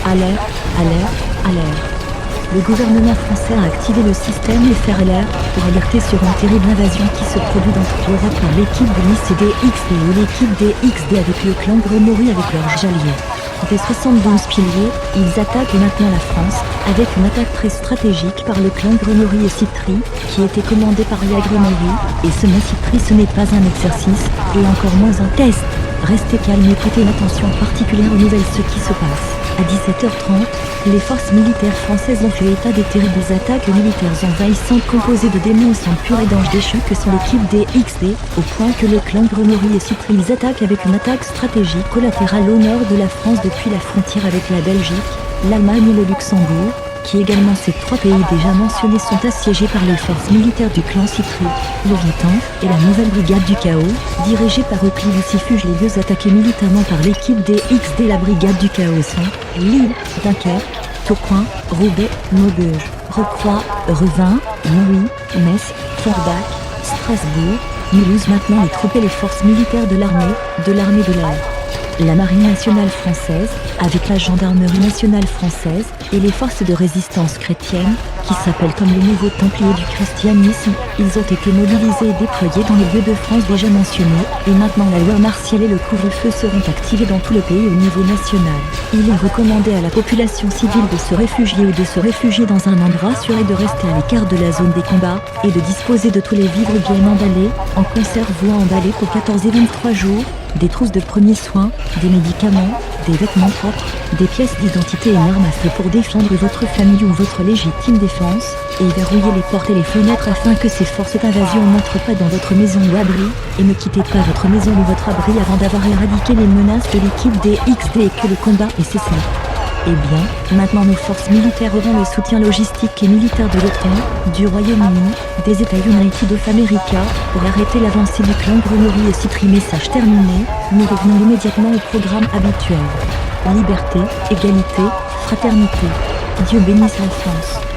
Alerte, alerte, alerte. Le gouvernement français a activé le système FRLR pour alerter sur une terrible invasion qui se produit dans toute l'Europe par l'équipe de l'ICDXD ou l'équipe DXD avec le clan Grenouille avec leurs alliés. Des 72 piliers, ils attaquent maintenant la France, avec une attaque très stratégique par le clan Grenouille et Citry, qui était commandé par Ria Grenouille, et ce mot Citry ce n'est pas un exercice, et encore moins un test. Restez calme et prêtez une attention particulière aux nouvelles ce qui se passe. À 17h30, les forces militaires françaises ont fait état des terribles attaques militaires envahissantes composées de démons au sang pur et d'anges déchus que sont l'équipe DXD, au point que le clan Grenouille et Citry les attaquent avec une attaque stratégique collatérale au nord de la France depuis la frontière avec la Belgique, l'Allemagne et le Luxembourg, qui également ces trois pays déjà mentionnés sont assiégés par les forces militaires du clan Citry, Leviathan et la nouvelle brigade du chaos, dirigée par Euclide Lucifuge. Les lieux attaqués militairement par l'équipe DXD, la brigade du chaos sont Lille, Dunkerque, Tourcoing, Roubaix, Maubeuge, Rocroi, Revin, Nouy, Metz, Forbach, Strasbourg, Mulhouse. Maintenant les troupes et les forces militaires de l'armée de l'air, la marine nationale française, avec la gendarmerie nationale française, et les forces de résistance chrétienne, qui s'appellent comme les nouveaux templiers du christianisme, ils ont été mobilisés et déployés dans les lieux de France déjà mentionnés, et maintenant la loi martiale et le couvre-feu seront activés dans tout le pays au niveau national. Il est recommandé à la population civile de se réfugier ou de se réfugier dans un endroit sûr et de rester à l'écart de la zone des combats, et de disposer de tous les vivres bien emballés, en conserve ou emballés pour 14 et 23 jours, des trousses de premiers soins, des médicaments, des vêtements propres, des pièces d'identité et une arme à feu pour défendre votre famille ou votre légitime défense, et verrouiller les portes et les fenêtres afin que ces forces d'invasion n'entrent pas dans votre maison ou abri, et ne quittez pas votre maison ou votre abri avant d'avoir éradiqué les menaces de l'équipe DXD et que le combat est cessé. Eh bien, maintenant nos forces militaires auront le soutien logistique et militaire de l'OTAN, du Royaume-Uni, des États-Unis of America, pour arrêter l'avancée du clan Grenouille et Citry. Message terminé, nous revenons immédiatement au programme habituel. Liberté, égalité, fraternité. Dieu bénisse la France.